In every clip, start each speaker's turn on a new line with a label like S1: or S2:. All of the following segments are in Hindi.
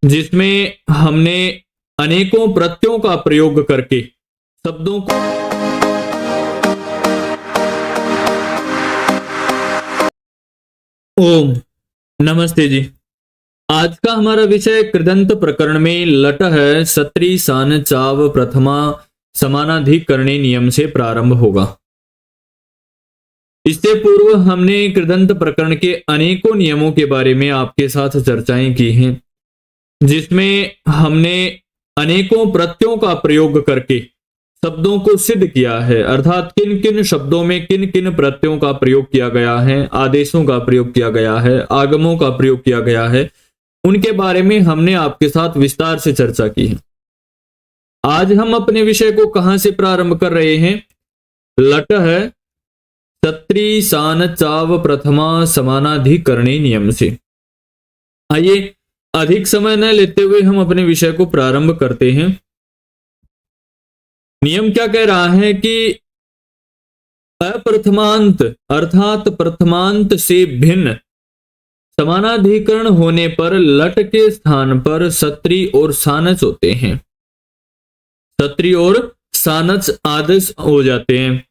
S1: जिसमें हमने अनेकों प्रत्ययों का प्रयोग करके शब्दों को ओम नमस्ते जी। आज का हमारा विषय कृदंत प्रकरण में लट है सत्री सान चाव प्रथमा समानाधिकरणी नियम से प्रारंभ होगा। इससे पूर्व हमने कृदंत प्रकरण के अनेकों नियमों के बारे में आपके साथ चर्चाएं की हैं, जिसमें हमने अनेकों प्रत्ययों का प्रयोग करके शब्दों को सिद्ध किया है, अर्थात किन किन शब्दों में किन किन प्रत्ययों का प्रयोग किया गया है, आदेशों का प्रयोग किया गया है, आगमों का प्रयोग किया गया है, उनके बारे में हमने आपके साथ विस्तार से चर्चा की है। आज हम अपने विषय को कहां से प्रारंभ कर रहे हैं? लट है सत्री सान चाव प्रथमा समानाधिकरणी नियम से। आइए अधिक समय न लेते हुए हम अपने विषय को प्रारंभ करते हैं। नियम क्या कह रहा है कि अप्रथमांत अर्थात प्रथमांत से भिन्न समानाधिकरण होने पर लट के स्थान पर सत्री और सानच होते हैं। सत्री और सानच आदेश हो जाते हैं।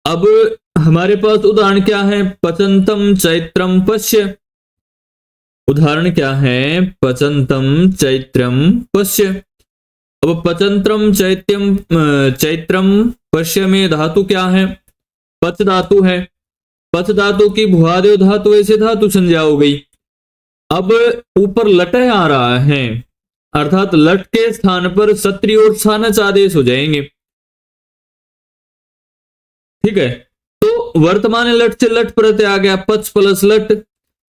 S1: अब हमारे पास उदाहरण क्या है? पचंतम चैत्रम पश्य। उदाहरण क्या है? पचंतम चैत्रम पश्य। अब पचंत्रम चैत्रम पश्य में धातु क्या है? पच धातु है। पच धातु की भुआदेव धातु ऐसे धातु संज्ञा हो गई। अब ऊपर लट आ रहा है, अर्थात लट के स्थान पर सत्री और सानच आदेश हो जाएंगे। ठीक है, तो वर्तमान लट से लट प्रत्यय आ गया, पच प्लस लट।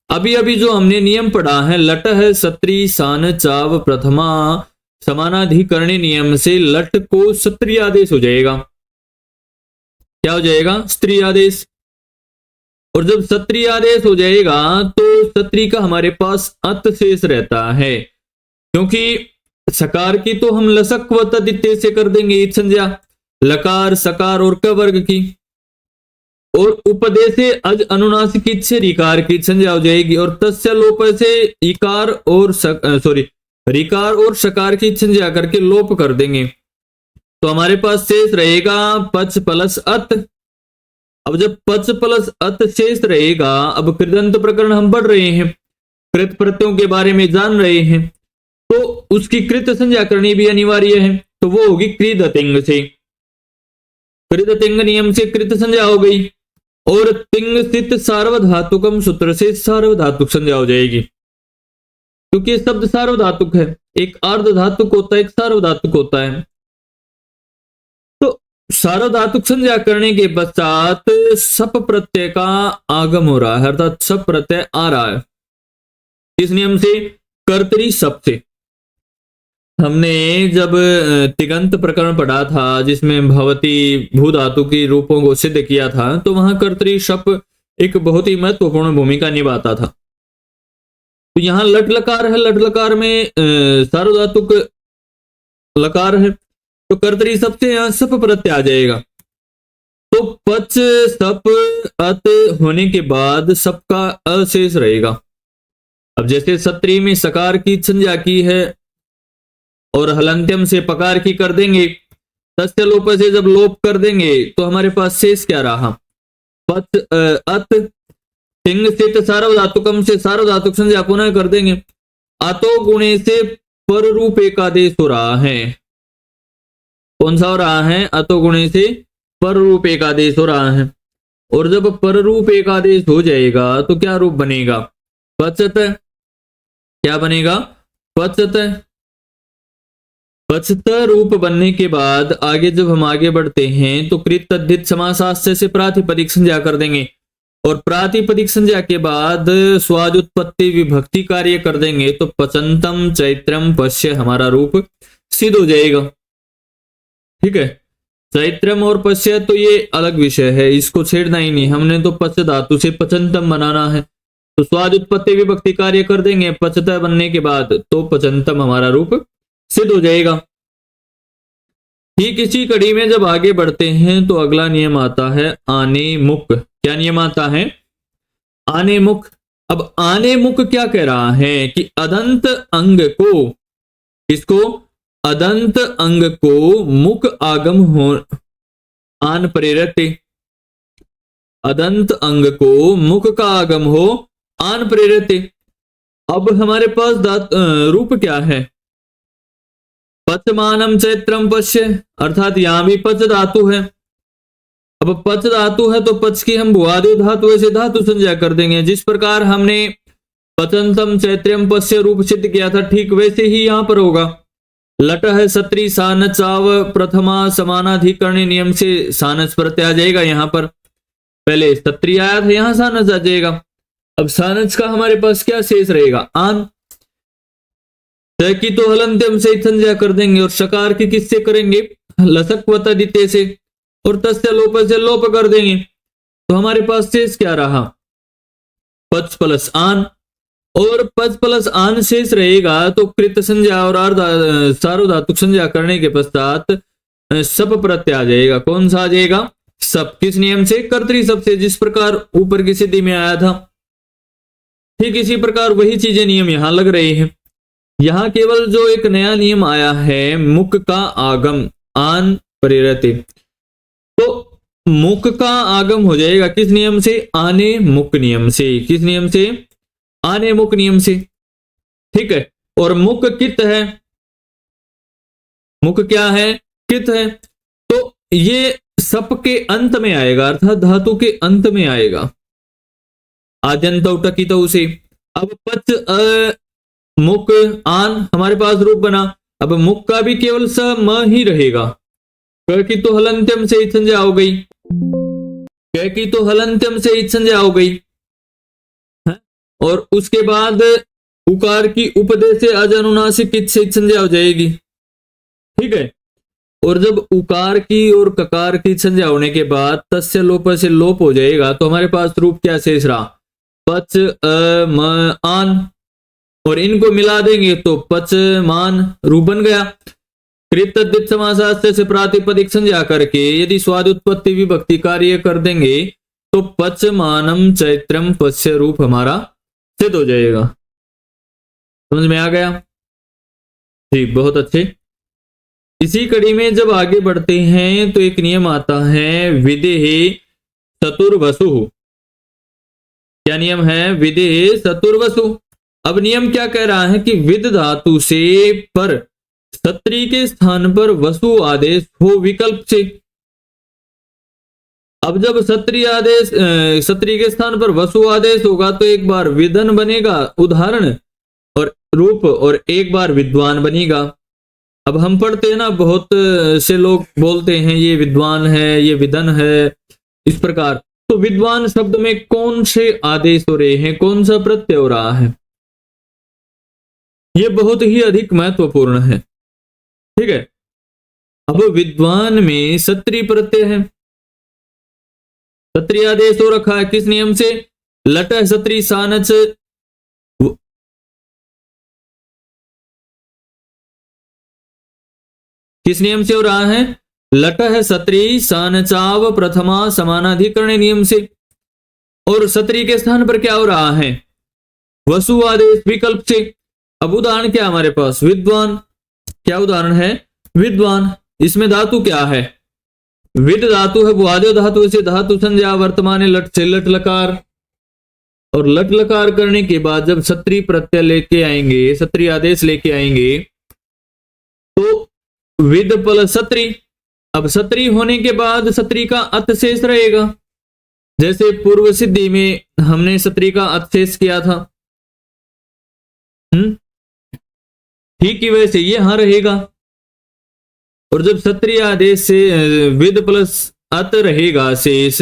S1: अभी अभी जो हमने नियम पढ़ा है, लट है सत्री सान चाव प्रथमा समानाधिकरणी नियम से लट को सत्री आदेश हो जाएगा। क्या हो जाएगा? स्त्री आदेश। और जब सत्री आदेश हो जाएगा तो सत्री का हमारे पास अत शेष रहता है, क्योंकि सकार की तो हम लसक व तदित्य से कर देंगे इत संज्ञा, लकार सकार और क वर्ग की, और उपदेशे अज अनुनासिक से रिकार की संज्ञा हो जाएगी, और तस्य लोप से इकार और रिकार और सकार की संज्ञा करके लोप कर देंगे। तो हमारे पास शेष रहेगा पच प्लस अत। अब जब पच प्लस अत शेष रहेगा, अब कृदंत प्रकरण हम पढ़ रहे हैं, कृत प्रत्ययों के बारे में जान रहे हैं, तो उसकी कृत संज्ञा करनी भी अनिवार्य है। तो वो होगी कृदतिंग से। कृदतिंग नियम से कृत संज्ञा हो गई, और तिंग स्थित सार्वधातुकम सूत्र से सार्वधातुक संज्ञा हो जाएगी, क्योंकि शब्द सार्वधातुक है। एक अर्ध धातुक होता है, एक सार्वधातुक होता है। तो सार्वधातुक संज्ञा करने के पश्चात सप प्रत्यय का आगम हो रहा है, अर्थात सप प्रत्यय आ रहा है। इस नियम से कर्तरी सप से। हमने जब तिगंत प्रकरण पढ़ा था, जिसमें भवती भू धातु की रूपों को सिद्ध किया था, तो वहां कर्तरी शप एक बहुत ही महत्वपूर्ण भूमिका निभाता था। तो यहां लट लकार है, लट लकार में सार्वधातुक लकार है, तो कर्तरी शप से यहां सप प्रत्यय आ जाएगा। तो पच सप अत होने के बाद सप का अशेष रहेगा। अब जैसे सत्री में सकार की संज्ञा की है और हलंत्यम से पकार की कर देंगे, तस्य लोप से जब लोप कर देंगे तो हमारे पास शेष क्या रहा? पच अत तिंग स्थित सार्वधातुकम से सार्वधातुक संज्ञा पुनः कर देंगे। अतो गुणे से पर रूप एकादेश हो रहा है। कौन सा हो रहा है? अतो गुणे से पर रूप एकादेश हो रहा है। और जब पर रूप एकादेश हो जाएगा तो क्या रूप बनेगा? पचत। क्या बनेगा? पचत। पचत रूप बनने के बाद आगे जब हम आगे बढ़ते हैं तो कृत तद्धित समासास्य से प्रातिपदिक संज्ञा कर देंगे, और प्रातिपदिक संज्ञा के बाद स्वाद उत्पत्ति विभक्ति कार्य कर देंगे, तो पचंतम चैत्रम पश्य हमारा रूप सिद्ध हो जाएगा। ठीक है, चैत्रम और पश्य तो ये अलग विषय है, इसको छेड़ना ही नहीं। हमने तो पच धातु से पचंतम बनाना है, तो स्वाद उत्पत्ति विभक्ति कार्य कर देंगे पचत बनने के बाद, तो पचंतम हमारा रूप सिद्ध हो जाएगा। ठीक इसी कड़ी में जब आगे बढ़ते हैं तो अगला नियम आता है आने मुख। क्या नियम आता है? आने मुख। अब आने मुख क्या कह रहा है कि अदंत अंग को, इसको अदंत अंग को मुख आगम हो आन प्रेरते, अदंत अंग को मुख का आगम हो आन प्रेरते। अब हमारे पास रूप क्या है, पचमानम चैत्रम पश्य, अर्थात यहां भी पच धातु है। अब पच धातु है तो पच की हम भुआदि धातु से धातु संज्ञा कर देंगे। जिस प्रकार हमने पचंतम चैत्रम पश्य रूप सिद्ध किया था, ठीक वैसे ही यहां पर होगा। लट है सत्री सानच चाव प्रथमा समानाधिकरण नियम से सानच प्रत्यय आ जाएगा। यहां पर पहले सत्री आया था, यहां सानच आ जाएगा। अब सानच का हमारे पास क्या शेष रहेगा, आन। तय की तो हलंत्यम से संज्ञा कर देंगे और शकार की किससे करेंगे, लसक वत दिते से, और तस्य लोप से लोप कर देंगे। तो हमारे पास शेष क्या रहा, पच प्लस आन, और पच प्लस आन शेष रहेगा। तो कृत संज्ञा और सार्वधातुक संज्ञा करने के पश्चात सप प्रत्यय आ जाएगा। कौन सा आ जाएगा, सप। किस नियम से, कर्तरी सप से। जिस प्रकार ऊपर की सिद्धि में आया था, ठीक इसी प्रकार वही चीजें नियम यहां लग रहे हैं। यहां केवल जो एक नया नियम आया है, मुख का आगम आन प्रेरते, तो मुख का आगम हो जाएगा किस नियम से, आने मुख नियम से। किस नियम से, आने मुख नियम से। ठीक है, और मुख कित है, मुख क्या है, कित है। तो ये सप के अंत में आएगा, अर्थात धातु के अंत में आएगा, आद्यंत टकी तो उसे। अब पच मुख आन हमारे पास रूप बना। अब मुख का भी केवल स म ही रहेगा, क की तो हलंत्यम से संज्ञा हो गई, क की तो हलंत्यम से संज्ञा हो गई है? और उसके बाद उकार की उपदेश से अजनुनासिक कित से संज्ञा हो जाएगी। ठीक है, और जब उकार की और ककार की संज्ञा होने के बाद तस्य लोप से लोप हो जाएगा। तो हमारे पास रूप क्या शेष रहा, पच म आन, और इनको मिला देंगे तो पच मान रूप बन गया। कृत तद्धित समासास्त्र से प्रातिपदिक संज्ञा करके यदि स्वाद उत्पत्ति विभक्ति कार्य कर देंगे तो पच मानम चैत्रम पश्य रूप हमारा सिद्ध हो जाएगा। समझ में आ गया जी, बहुत अच्छे। इसी कड़ी में जब आगे बढ़ते हैं तो एक नियम आता है, विदेह चतुर्वसु। क्या नियम है, विदेह चतुर्वसु। अब नियम क्या कह रहा है कि विद धातु से पर सत्री के स्थान पर वसु आदेश हो विकल्प से। अब जब सत्री के स्थान पर वसु आदेश होगा तो एक बार विदन बनेगा उदाहरण और रूप, और एक बार विद्वान बनेगा। अब हम पढ़ते हैं ना, बहुत से लोग बोलते हैं ये विद्वान है, ये विदन है, इस प्रकार। तो विद्वान शब्द में कौन से आदेश हो रहे हैं, कौन सा प्रत्यय हो रहा है, यह बहुत ही अधिक महत्वपूर्ण है। ठीक है, अब विद्वान में सत्री प्रत्यय है, सत्री आदेश हो रखा है। किस नियम से, लट सत्री सानच, किस नियम से हो रहा है, लट है सत्री सानचाव प्रथमा समानाधिकरण नियम से। और सत्री के स्थान पर क्या हो रहा है, वसु आदेश विकल्प से। अब उदाहरण क्या हमारे पास, विद्वान। क्या उदाहरण है, विद्वान। इसमें धातु क्या है, विद धातु है, भुआदेव धातु से धातु संज्ञा वर्तमान लट से लट लकार, और लट लकार करने के बाद जब सत्री प्रत्यय लेके आएंगे, सत्री आदेश लेके आएंगे तो विद प्लस सत्री। अब सत्री होने के बाद सत्री का अत शेष रहेगा, जैसे पूर्व सिद्धि में हमने सत्री का अत शेष किया था। ठीक ही वैसे ये यहां रहेगा। और जब सत्री आदेश से विद प्लस अत रहेगा शेष,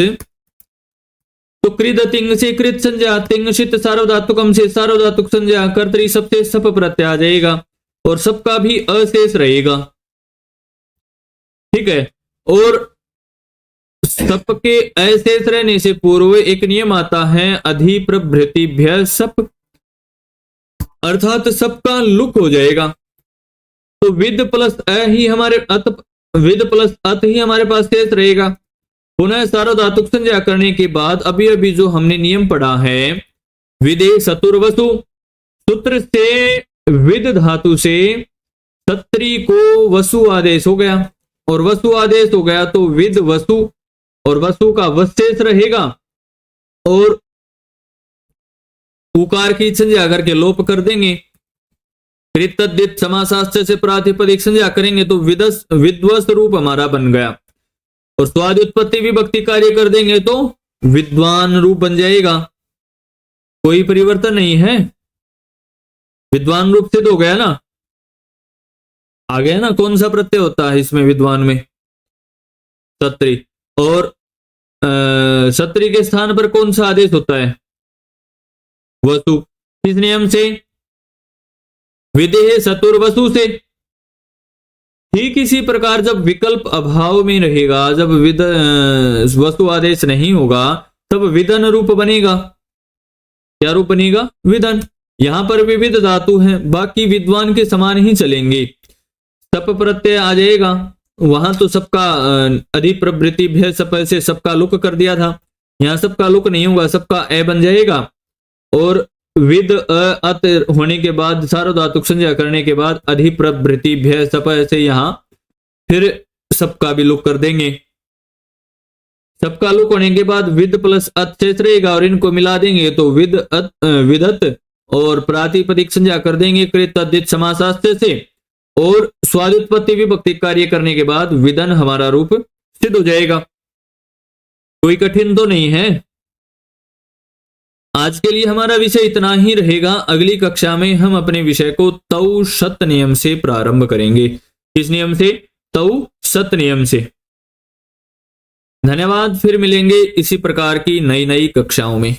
S1: तो कृद तिंग से कृत संज्ञा, तिंग शित सार्वधातुकम से सार्वधातुक संज्ञा, कर्तरी सप से सप प्रत्यय आ जाएगा, और सबका भी अशेष रहेगा। ठीक है, और सप के अशेष रहने से पूर्व एक नियम आता है, अधिप्रभृतिभ्य सप, अर्थात सबका लुक हो जाएगा। तो विद प्लस अ ही हमारे अत, विद प्लस अत ही हमारे पास शेष रहेगा। पुनः सार्वधातुक संज्ञा करने के बाद अभी अभी जो हमने नियम पढ़ा है, विदे सतुर्वसु, सूत्र से विद धातु से सत्री को वसु आदेश हो गया, और वसु आदेश हो गया तो विद वसु, और वसु का वशेष रहेगा, और उकार की संज्ञा करके लोप कर देंगे। कृतद्धित समासास्त्र से प्रातिपदिक संज्ञा करेंगे तो विद्वस रूप हमारा बन गया, और स्वाद उत्पत्ति विभक्ति कार्य कर देंगे तो विद्वान रूप बन जाएगा। कोई परिवर्तन नहीं है, विद्वान रूप सिद्ध हो गया ना, आ गया ना। कौन सा प्रत्यय होता है इसमें विद्वान में? सत्री। और सत्री के स्थान पर कौन सा आदेश होता है? वसु। किस नियम से? विदेह सतुर्वसु से। ठीक इसी प्रकार जब विकल्प अभाव में रहेगा, जब वसु आदेश नहीं होगा, तब विदन रूप बनेगा। क्या रूप बनेगा? विदन। यहां पर विविध धातु हैं, बाकी विद्वान के समान ही चलेंगे। सप प्रत्यय आ जाएगा, वहां तो सबका अधिप्रवृत्ति भय सप से सबका लुक कर दिया था, यहां सबका लुक नहीं होगा, सबका ए बन जाएगा। और विद अत होने के बाद सार्वधातुक संज्ञा करने के बाद अधिप्रवृत्ति भय सप से यहां फिर सबका भी लुक कर देंगे। सबका लुक होने के बाद विद प्लस अत शेष रहेगा, और इनको मिला देंगे तो विदत, और प्रातिपदिक संज्ञा कर देंगे कृत तद्धित समासास्त्र से, और स्वादुत्पत्ति विभक्ति कार्य करने के बाद विदन हमारा रूप सिद्ध हो जाएगा। कोई कठिन तो नहीं है। आज के लिए हमारा विषय इतना ही रहेगा। अगली कक्षा में हम अपने विषय को तौ शत नियम से प्रारंभ करेंगे। किस नियम से? तौ शत नियम से। धन्यवाद। फिर मिलेंगे इसी प्रकार की नई नई कक्षाओं में।